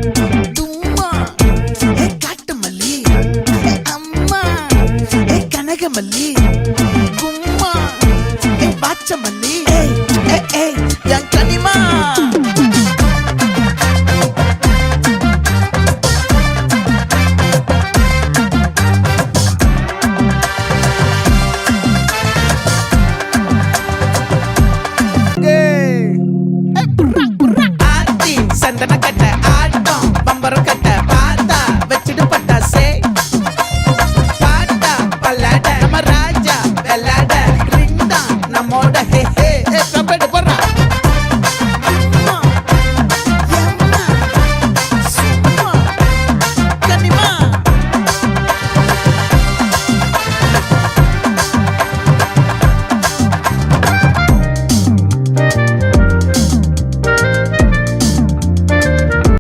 தும்மா காட்டு மல்லி அம்மா கனகமல்லி கும்மா பாச்ச மல்லி என் கனிமா சந்தன கட்ட ஆட்டம் பம்பரம் கட்ட